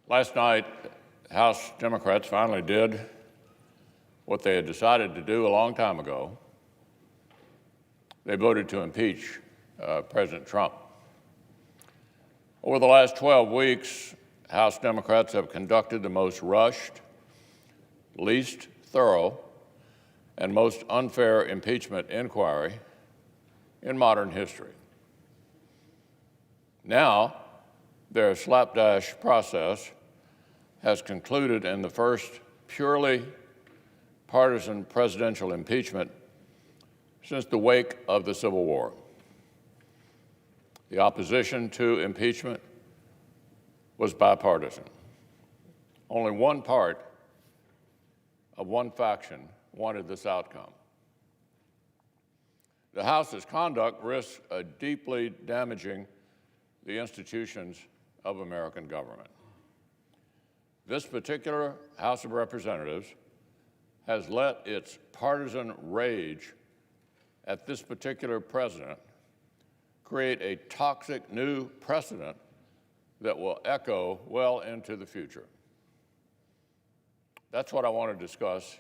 Last night, House Democrats finally did what they had decided to do a long time ago. They voted to impeach President Trump. Over the last 12 weeks, House Democrats have conducted the most rushed, least thorough, and most unfair impeachment inquiry in modern history. Now, their slapdash process has concluded in the first purely partisan presidential impeachment since the wake of the Civil War. The opposition to impeachment was bipartisan. Only one part of one faction wanted this outcome. The House's conduct risks deeply damaging the institutions of American government. This particular House of Representatives has let its partisan rage at this particular president create a toxic new precedent that will echo well into the future. That's what I want to discuss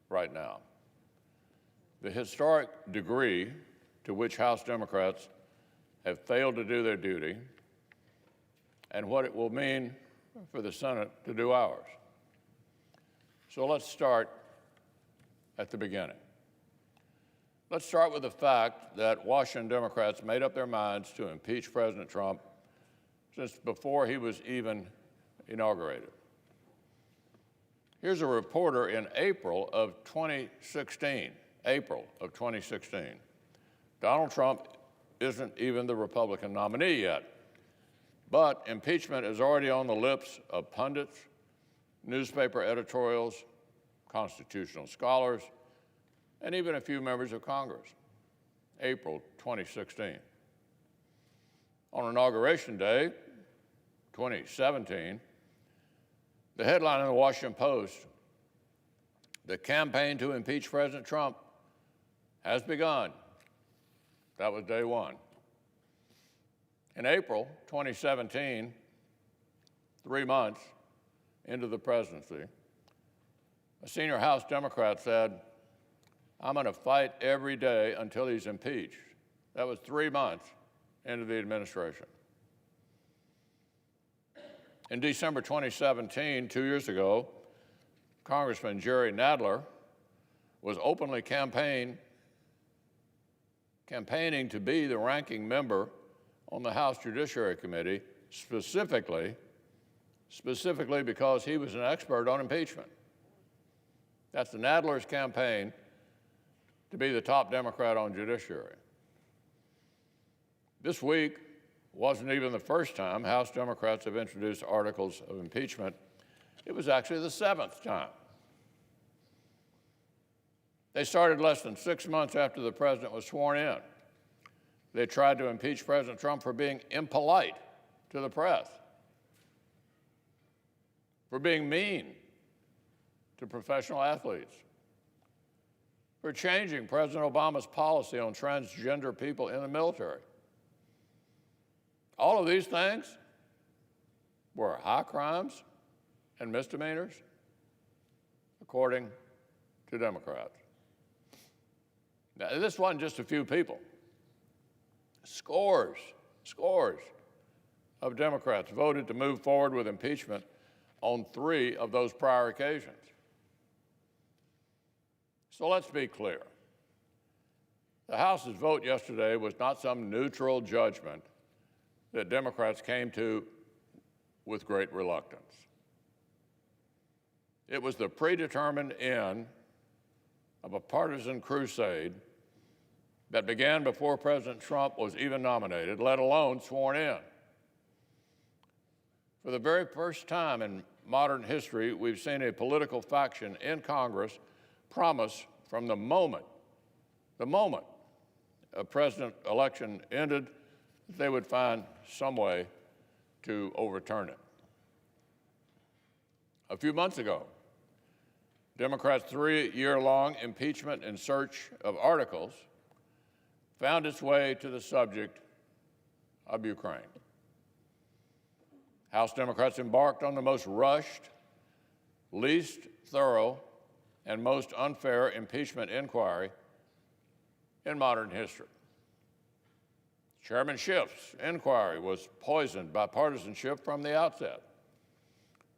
right now. The historic degree to which House Democrats have failed to do their duty and what it will mean for the Senate to do ours. So let's start at the beginning. Let's start with the fact that Washington Democrats made up their minds to impeach President Trump since before he was even inaugurated. Here's a reporter in April of 2016. Donald Trump isn't even the Republican nominee yet, but impeachment is already on the lips of pundits, newspaper editorials, constitutional scholars, and even a few members of Congress. April 2016. On Inauguration Day, 2017, the headline in the Washington Post, "The campaign to impeach President Trump has begun." That was day one. In April 2017, 3 months into the presidency, a senior House Democrat said, "I'm going to fight every day until he's impeached." That was 3 months into the administration. In December 2017, 2 years ago, Congressman Jerry Nadler was openly campaigning to be the ranking member on the House Judiciary Committee, specifically because he was an expert on impeachment. That's the Nadler's campaign to be the top Democrat on judiciary. This week wasn't even the first time House Democrats have introduced articles of impeachment. It was actually the 7th time. They started less than 6 months after the president was sworn in. They tried to impeach President Trump for being impolite to the press, for being mean to professional athletes, for changing President Obama's policy on transgender people in the military. All of these things were high crimes and misdemeanors, according to Democrats. Now, this wasn't just a few people. Scores of Democrats voted to move forward with impeachment on 3 of those prior occasions. So let's be clear. The House's vote yesterday was not some neutral judgment that Democrats came to with great reluctance. It was the predetermined end of a partisan crusade that began before President Trump was even nominated, let alone sworn in. For the very first time in modern history, we've seen a political faction in Congress promise from the moment a president election ended, that they would find some way to overturn it. A few months ago, Democrats' 3-year-long impeachment in search of articles found its way to the subject of Ukraine. House Democrats embarked on the most rushed, least thorough, and most unfair impeachment inquiry in modern history. Chairman Schiff's inquiry was poisoned by partisanship from the outset.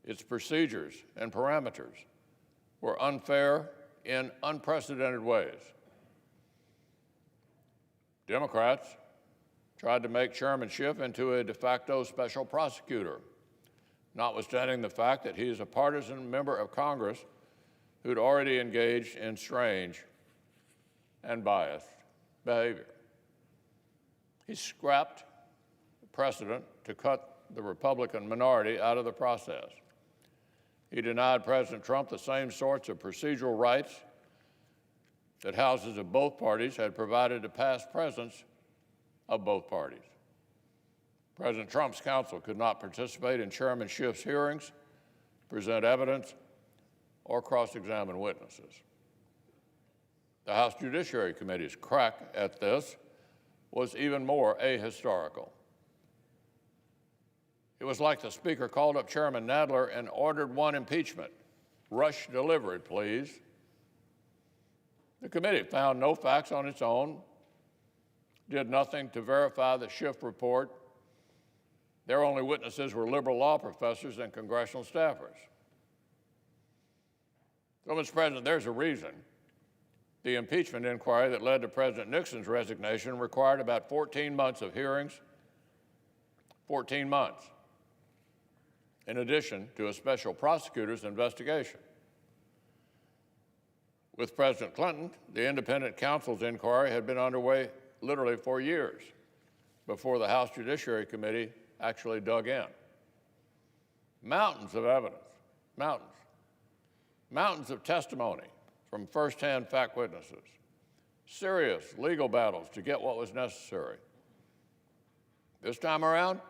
Its procedures and parameters were unfair in unprecedented ways. Democrats tried to make Chairman Schiff into a de facto special prosecutor, notwithstanding the fact that he is a partisan member of Congress who'd already engaged in strange and biased behavior. He scrapped precedent to cut the Republican minority out of the process. He denied President Trump the same sorts of procedural rights that houses of both parties had provided to past presidents of both parties. President Trump's counsel could not participate in Chairman Schiff's hearings, present evidence, or cross-examine witnesses. The House Judiciary Committee's crack at this was even more ahistorical. It was like the Speaker called up Chairman Nadler and ordered one impeachment. Rush delivered, please. The committee found no facts on its own, did nothing to verify the Schiff report. Their only witnesses were liberal law professors and congressional staffers. So, Mr. President, there's a reason the impeachment inquiry that led to President Nixon's resignation required about 14 months of hearings, 14 months, in addition to a special prosecutor's investigation. With President Clinton, the independent counsel's inquiry had been underway literally for years before the House Judiciary Committee actually dug in. Mountains of evidence, mountains of testimony from firsthand fact witnesses, serious legal battles to get what was necessary. This time around,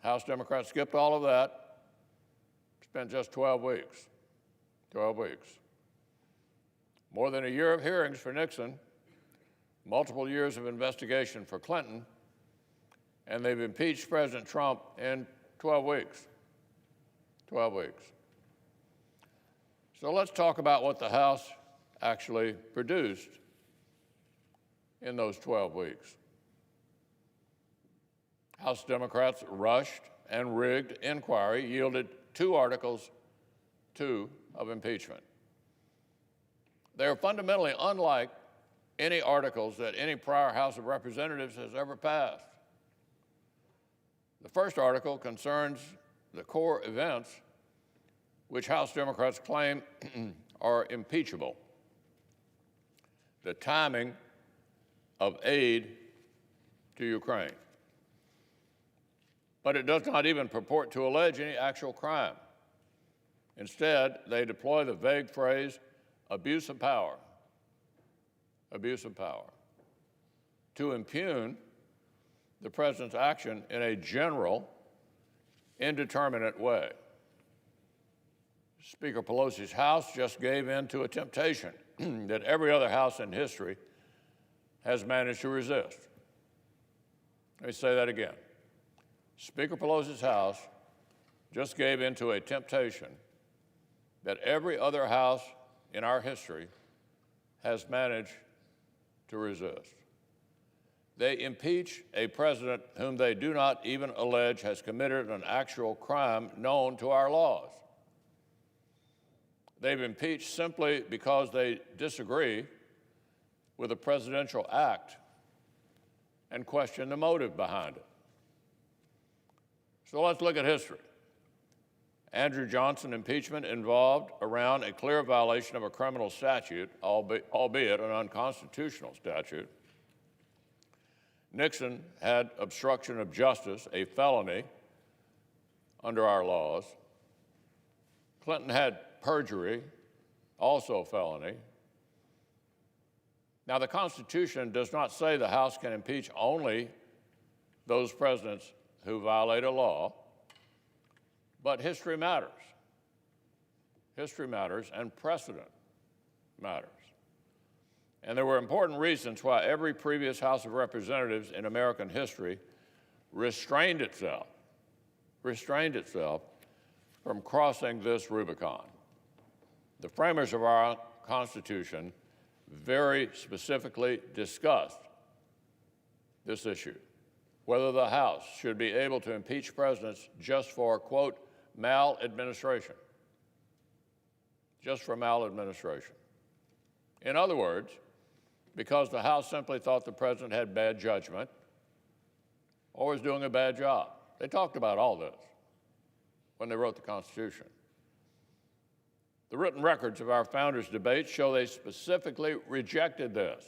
House Democrats skipped all of that, spent just 12 weeks. 12 weeks. More than a year of hearings for Nixon, multiple years of investigation for Clinton, and they've impeached President Trump in 12 weeks. 12 weeks. So let's talk about what the House actually produced in those 12 weeks. House Democrats' rushed and rigged inquiry yielded two articles, of impeachment. They are fundamentally unlike any articles that any prior House of Representatives has ever passed. The first article concerns the core events which House Democrats claim are impeachable. The timing of aid to Ukraine. But it does not even purport to allege any actual crime. Instead, they deploy the vague phrase, abuse of power, to impugn the president's action in a general, indeterminate way. Speaker Pelosi's House just gave in to a temptation that every other House in history has managed to resist. Let me say that again. Speaker Pelosi's House just gave in to a temptation that every other House in our history has managed to resist. They impeach a president whom they do not even allege has committed an actual crime known to our laws. They've impeached simply because they disagree with a presidential act and question the motive behind it. So let's look at history. Andrew Johnson impeachment involved around a clear violation of a criminal statute, albeit an unconstitutional statute. Nixon had obstruction of justice, a felony under our laws. Clinton had perjury, also a felony. Now, the Constitution does not say the House can impeach only those presidents who violate a law, but history matters. History matters, and precedent matters. And there were important reasons why every previous House of Representatives in American history restrained itself restrained itself from crossing this Rubicon. The framers of our Constitution very specifically discussed this issue, whether the House should be able to impeach presidents just for, quote, maladministration. Just for maladministration. In other words, because the House simply thought the president had bad judgment or was doing a bad job. They talked about all this when they wrote the Constitution. The written records of our founders' debates show they specifically rejected this.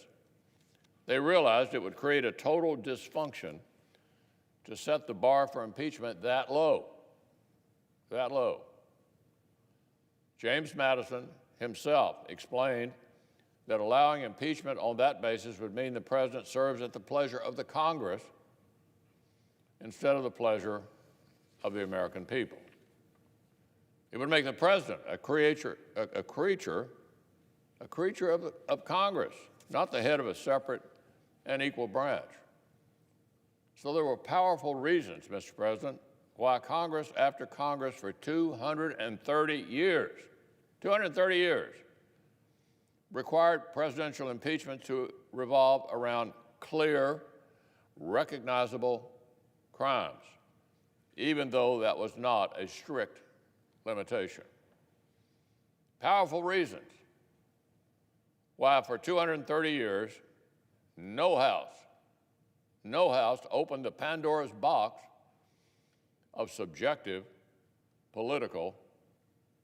They realized it would create a total dysfunction to set the bar for impeachment that low. That low. James Madison himself explained that allowing impeachment on that basis would mean the president serves at the pleasure of the Congress instead of the pleasure of the American people. It would make the president a creature of Congress, not the head of a separate and equal branch. So there were powerful reasons, Mr. President, why Congress after Congress for 230 years, required presidential impeachment to revolve around clear, recognizable crimes, even though that was not a strict limitation. Powerful reasons why for 230 years, no House opened the Pandora's box of subjective political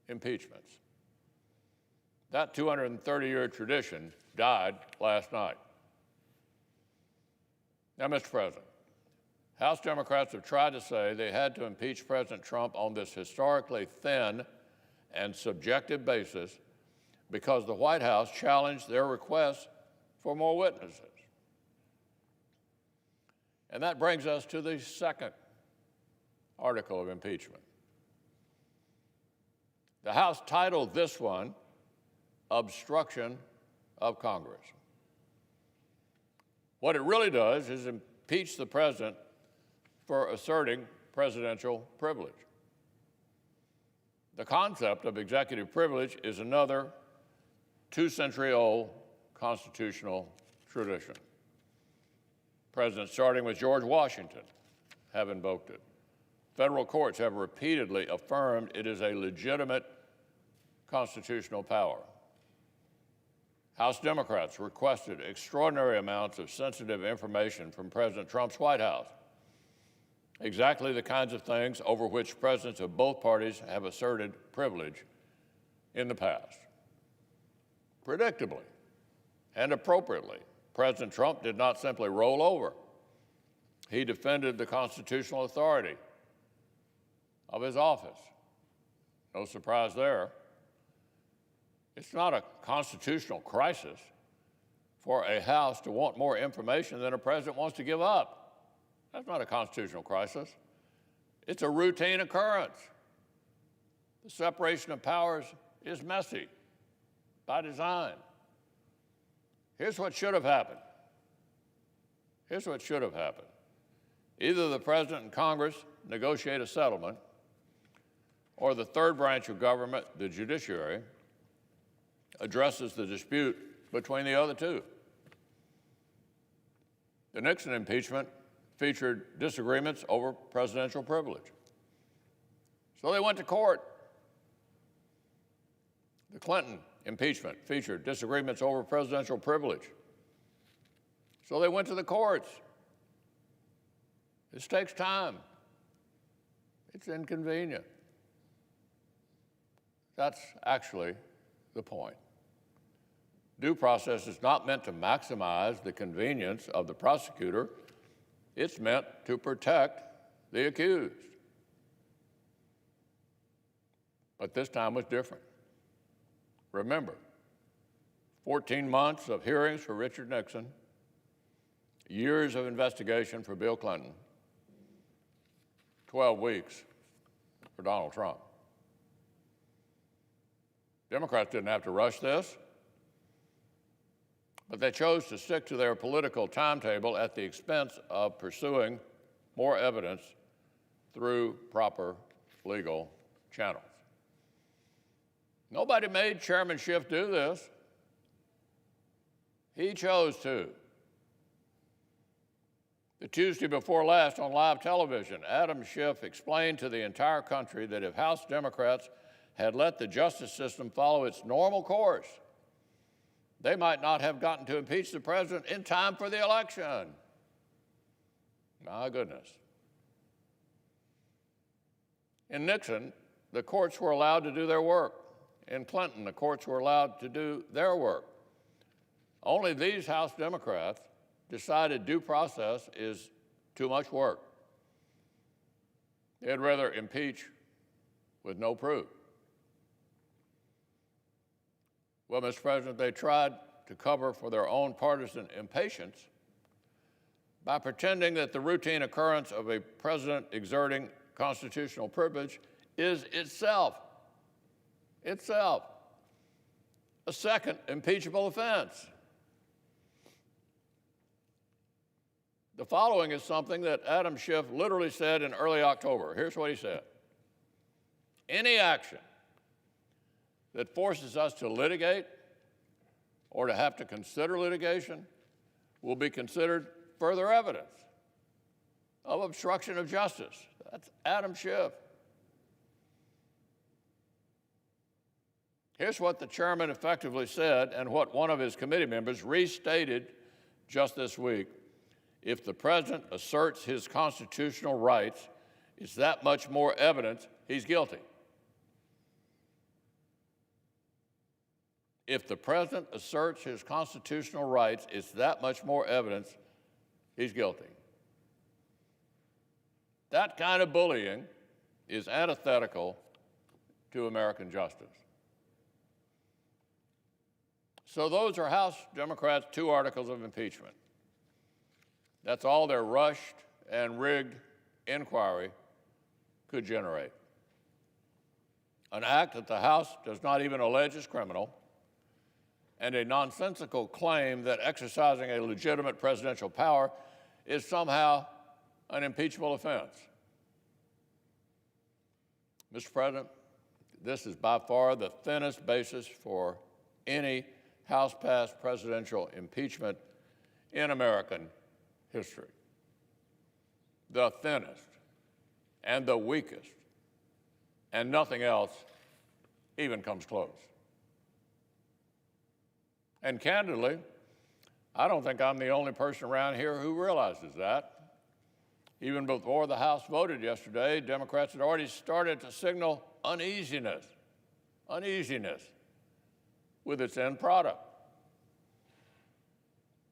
impeachments. That 230-year tradition died last night. Now, Mr. President, House Democrats have tried to say they had to impeach President Trump on this historically thin and subjective basis because the White House challenged their request for more witnesses. And that brings us to the second article of impeachment. The House titled this one, Obstruction of Congress. What it really does is impeach the president for asserting presidential privilege. The concept of executive privilege is another 2-century-old constitutional tradition. Presidents, starting with George Washington, have invoked it. Federal courts have repeatedly affirmed it is a legitimate constitutional power. House Democrats requested extraordinary amounts of sensitive information from President Trump's White House, exactly the kinds of things over which presidents of both parties have asserted privilege in the past. Predictably and appropriately, President Trump did not simply roll over. He defended the constitutional authority of his office. No surprise there. It's not a constitutional crisis for a House to want more information than a president wants to give up. That's not a constitutional crisis. It's a routine occurrence. The separation of powers is messy by design. Here's what should have happened. Here's what should have happened. Either the president and Congress negotiate a settlement, or the third branch of government, the judiciary, addresses the dispute between the other two. The Nixon impeachment featured disagreements over presidential privilege. So they went to court. The Clinton impeachment featured disagreements over presidential privilege. So they went to the courts. This takes time. It's inconvenient. That's actually the point. Due process is not meant to maximize the convenience of the prosecutor. It's meant to protect the accused. But this time was different. Remember, 14 months of hearings for Richard Nixon, years of investigation for Bill Clinton, 12 weeks for Donald Trump. Democrats didn't have to rush this, but they chose to stick to their political timetable at the expense of pursuing more evidence through proper legal channels. Nobody made Chairman Schiff do this. He chose to. The Tuesday before last on live television, Adam Schiff explained to the entire country that if House Democrats had let the justice system follow its normal course, they might not have gotten to impeach the president in time for the election. My goodness. In Nixon, the courts were allowed to do their work. In Clinton, the courts were allowed to do their work. Only these House Democrats decided due process is too much work. They'd rather impeach with no proof. Well, Mr. President, they tried to cover for their own partisan impatience by pretending that the routine occurrence of a president exerting constitutional privilege is itself a second impeachable offense. The following is something that Adam Schiff literally said in early October. Here's what he said. Any action that forces us to litigate or to have to consider litigation will be considered further evidence of obstruction of justice. That's Adam Schiff. Here's what the chairman effectively said and what one of his committee members restated just this week. If the president asserts his constitutional rights, it's that much more evidence he's guilty. If the president asserts his constitutional rights, it's that much more evidence he's guilty. That kind of bullying is antithetical to American justice. So those are House Democrats' 2 articles of impeachment. That's all their rushed and rigged inquiry could generate. An act that the House does not even allege is criminal, and a nonsensical claim that exercising a legitimate presidential power is somehow an impeachable offense. Mr. President, this is by far the thinnest basis for any House-passed presidential impeachment in American history. The thinnest and the weakest, and nothing else even comes close. And candidly, I don't think I'm the only person around here who realizes that. Even before the House voted yesterday, Democrats had already started to signal uneasiness with its end product.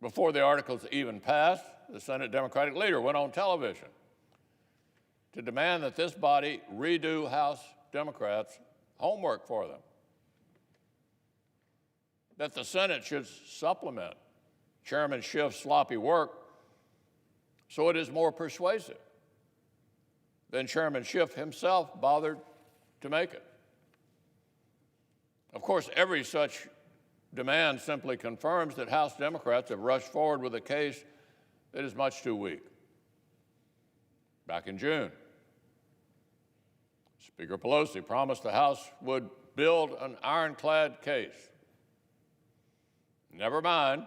Before the articles even passed, the Senate Democratic leader went on television to demand that this body redo House Democrats' homework for them, that the Senate should supplement Chairman Schiff's sloppy work so it is more persuasive than Chairman Schiff himself bothered to make it. Of course, every such demand simply confirms that House Democrats have rushed forward with a case that is much too weak. Back in June, Speaker Pelosi promised the House would build an ironclad case. Never mind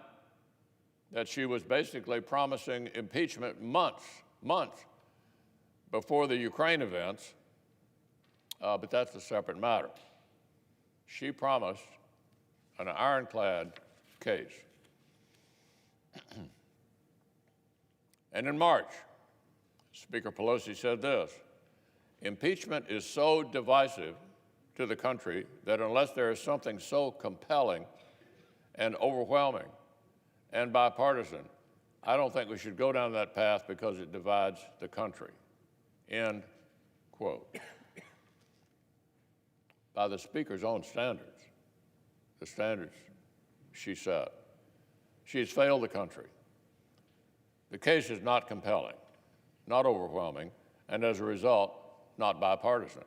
that she was basically promising impeachment months before the Ukraine events, but that's a separate matter. She promised an ironclad case. And in March, Speaker Pelosi said this: impeachment is so divisive to the country that unless there is something so compelling and overwhelming and bipartisan, I don't think we should go down that path because it divides the country. End quote. By the Speaker's own standards, the standards she set, she has failed the country. The case is not compelling, not overwhelming, and as a result, not bipartisan.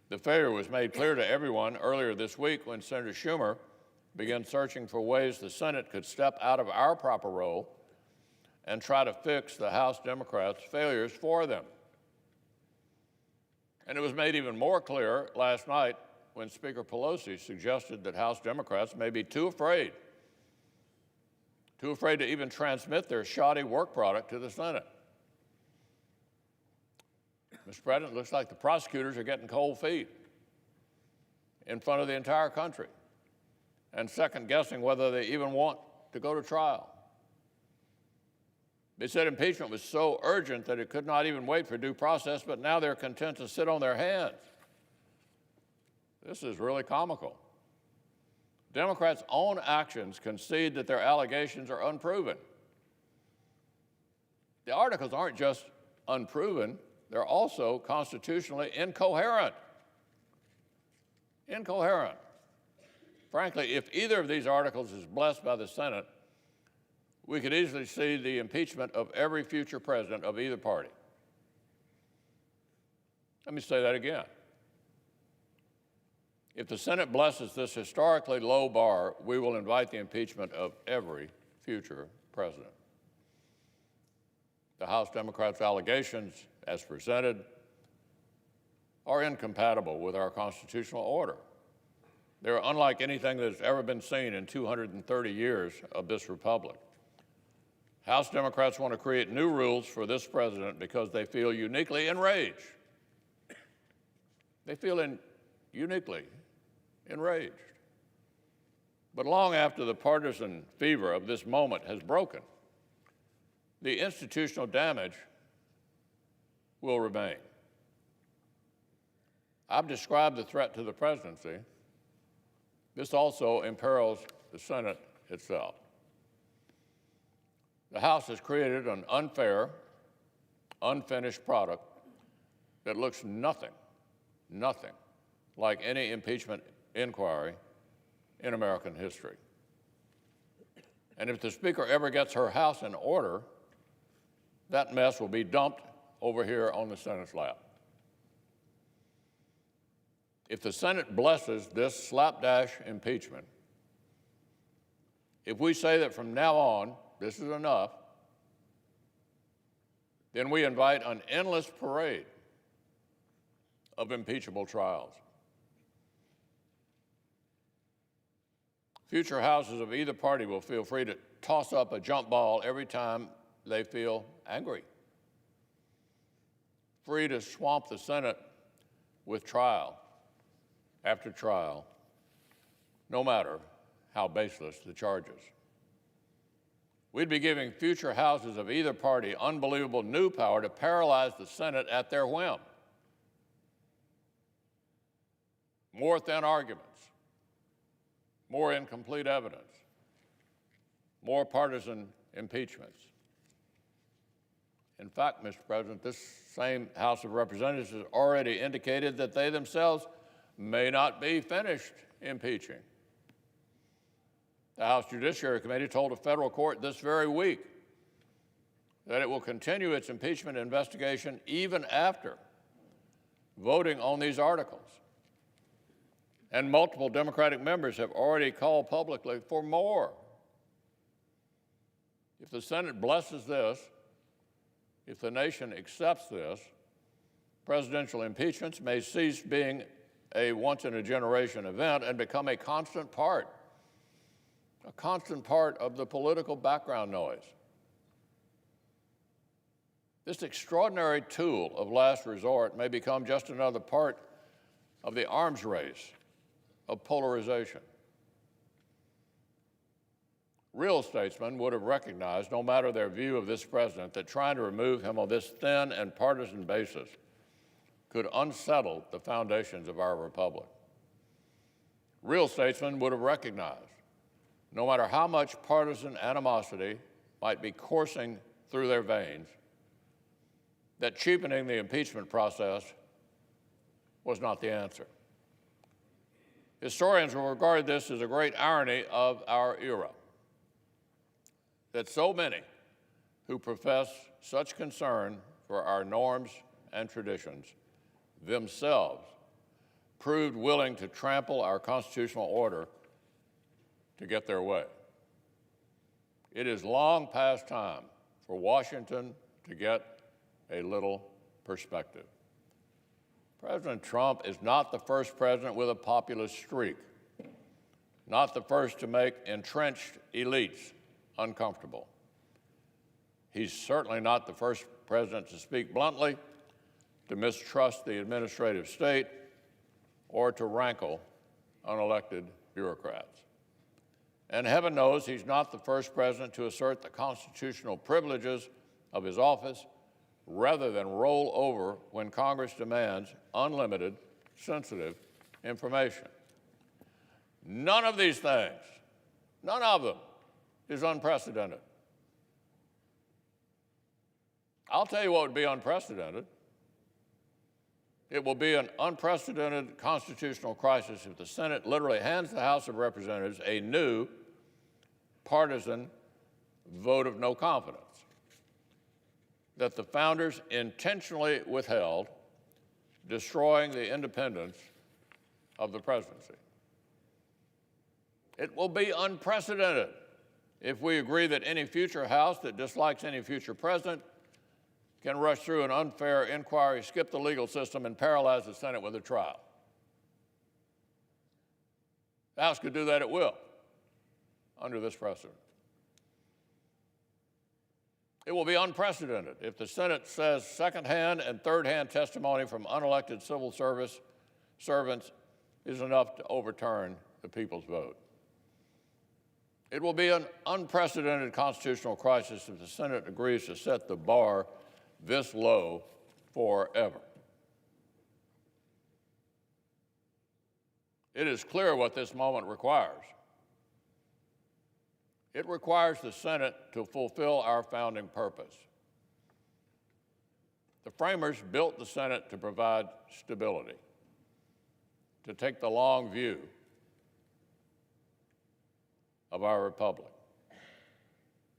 The failure was made clear to everyone earlier this week when Senator Schumer began searching for ways the Senate could step out of our proper role and try to fix the House Democrats' failures for them. And it was made even more clear last night when Speaker Pelosi suggested that House Democrats may be too afraid to even transmit their shoddy work product to the Senate. Mr. President, it looks like the prosecutors are getting cold feet in front of the entire country and second-guessing whether they even want to go to trial. They said impeachment was so urgent that it could not even wait for due process, but now they're content to sit on their hands. This is really comical. Democrats' own actions concede that their allegations are unproven. The articles aren't just unproven, they're also constitutionally incoherent. Incoherent. Frankly, if either of these articles is blessed by the Senate, we could easily see the impeachment of every future president of either party. Let me say that again. If the Senate blesses this historically low bar, we will invite the impeachment of every future president. The House Democrats' allegations, as presented, are incompatible with our constitutional order. They're unlike anything that has ever been seen in 230 years of this republic. House Democrats want to create new rules for this president because they feel uniquely enraged. They feel uniquely enraged. But long after the partisan fever of this moment has broken, the institutional damage will remain. I've described the threat to the presidency. This also imperils the Senate itself. The House has created an unfair, unfinished product that looks nothing like any impeachment inquiry in American history. And if the Speaker ever gets her House in order, that mess will be dumped over here on the Senate's lap. If the Senate blesses this slapdash impeachment, if we say that from now on, this is enough, then we invite an endless parade of impeachable trials. Future Houses of either party will feel free to toss up a jump ball every time they feel angry, free to swamp the Senate with trial after trial, no matter how baseless the charges. We'd be giving future Houses of either party unbelievable new power to paralyze the Senate at their whim. More thin arguments, more incomplete evidence, more partisan impeachments. In fact, Mr. President, this same House of Representatives has already indicated that they themselves may not be finished impeaching. The House Judiciary Committee told a federal court this very week that it will continue its impeachment investigation even after voting on these articles. And multiple Democratic members have already called publicly for more. If the Senate blesses this, if the nation accepts this, presidential impeachments may cease being a once-in-a-generation event and become a constant part of the political background noise. This extraordinary tool of last resort may become just another part of the arms race of polarization. Real statesmen would have recognized, no matter their view of this president, that trying to remove him on this thin and partisan basis could unsettle the foundations of our republic. Real statesmen would have recognized, no matter how much partisan animosity might be coursing through their veins, that cheapening the impeachment process was not the answer. Historians will regard this as a great irony of our era, that so many who profess such concern for our norms and traditions themselves proved willing to trample our constitutional order to get their way. It is long past time for Washington to get a little perspective. President Trump is not the first president with a populist streak, not the first to make entrenched elites uncomfortable. He's certainly not the first president to speak bluntly, to mistrust the administrative state, or to rankle unelected bureaucrats. And heaven knows he's not the first president to assert the constitutional privileges of his office rather than roll over when Congress demands unlimited, sensitive information. None of these things, none of them, is unprecedented. I'll tell you what would be unprecedented. It will be an unprecedented constitutional crisis if the Senate literally hands the House of Representatives a new partisan vote of no confidence that the founders intentionally withheld, destroying the independence of the presidency. It will be unprecedented if we agree that any future House that dislikes any future president can rush through an unfair inquiry, skip the legal system, and paralyze the Senate with a trial. The House could do that at will under this precedent. It will be unprecedented if the Senate says second-hand and third-hand testimony from unelected civil service servants is enough to overturn the people's vote. It will be an unprecedented constitutional crisis if the Senate agrees to set the bar this low forever. It is clear what this moment requires. It requires the Senate to fulfill our founding purpose. The framers built the Senate to provide stability, to take the long view of our republic,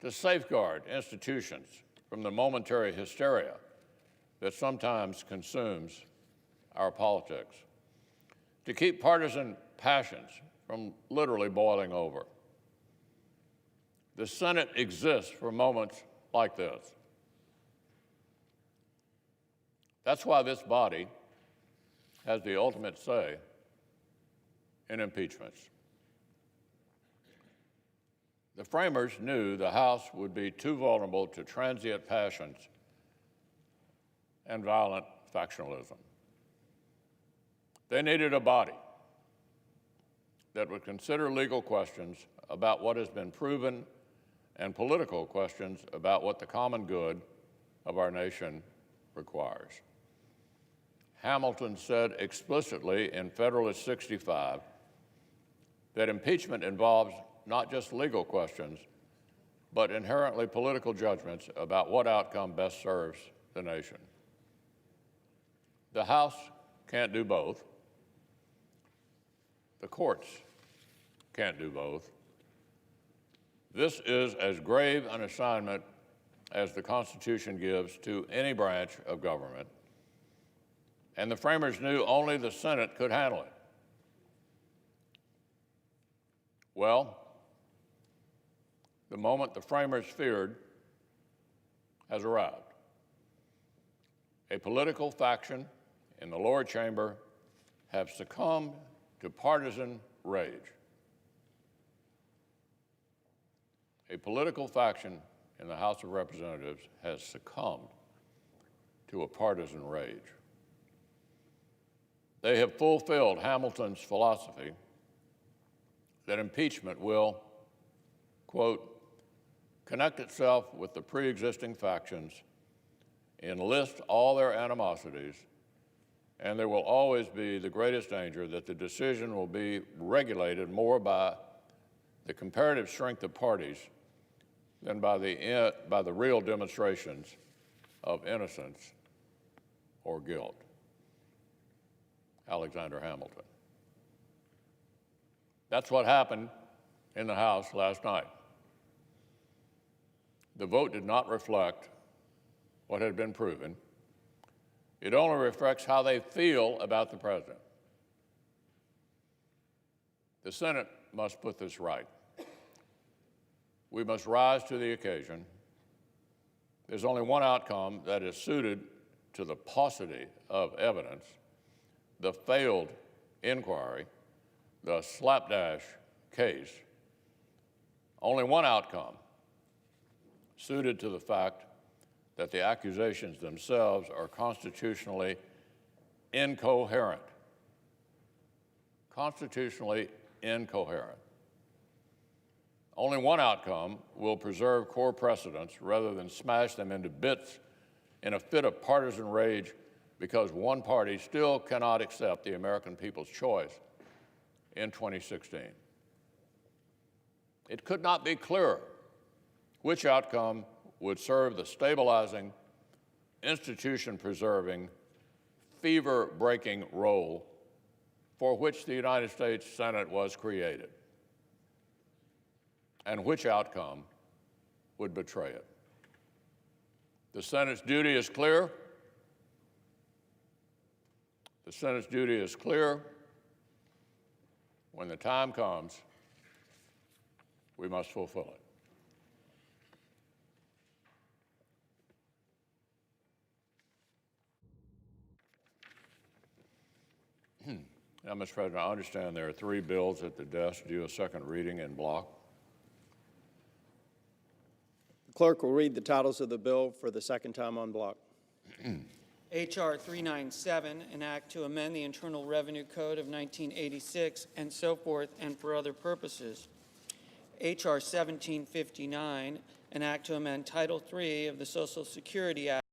to safeguard institutions from the momentary hysteria that sometimes consumes our politics, to keep partisan passions from literally boiling over. The Senate exists for moments like this. That's why this body has the ultimate say in impeachments. The framers knew the House would be too vulnerable to transient passions and violent factionalism. They needed a body that would consider legal questions about what has been proven and political questions about what the common good of our nation requires. Hamilton said explicitly in Federalist 65 that impeachment involves not just legal questions, but inherently political judgments about what outcome best serves the nation. The House can't do both. The courts can't do both. This is as grave an assignment as the Constitution gives to any branch of government, and the framers knew only the Senate could handle it. Well, the moment the framers feared has arrived. A political faction in the lower chamber have succumbed to partisan rage. A political faction in the House of Representatives has succumbed to a partisan rage. They have fulfilled Hamilton's philosophy that impeachment will, quote, connect itself with the pre-existing factions, enlist all their animosities, and there will always be the greatest danger that the decision will be regulated more by the comparative strength of parties than by the real demonstrations of innocence or guilt. Alexander Hamilton. That's what happened in the House last night. The vote did not reflect what had been proven. It only reflects how they feel about the president. The Senate must put this right. We must rise to the occasion. There's only one outcome that is suited to the paucity of evidence the failed inquiry, the slapdash case, only one outcome suited to the fact that the accusations themselves are constitutionally incoherent. Constitutionally incoherent. Only one outcome will preserve core precedents rather than smash them into bits in a fit of partisan rage because one party still cannot accept the American people's choice in 2016. It could not be clearer which outcome would serve the stabilizing, institution-preserving, fever-breaking role for which the United States Senate was created, and which outcome would betray it. The Senate's duty is clear. The Senate's duty is clear. When the time comes, we must fulfill it. Now, Mr. President, I understand there are 3 bills at the desk due a second reading in block. The clerk will read the titles of the bill for the second time on block. H.R. 397, an act to amend the Internal Revenue Code of 1986, and so forth, and for other purposes. H.R. 1759, an act to amend Title III of the Social Security Act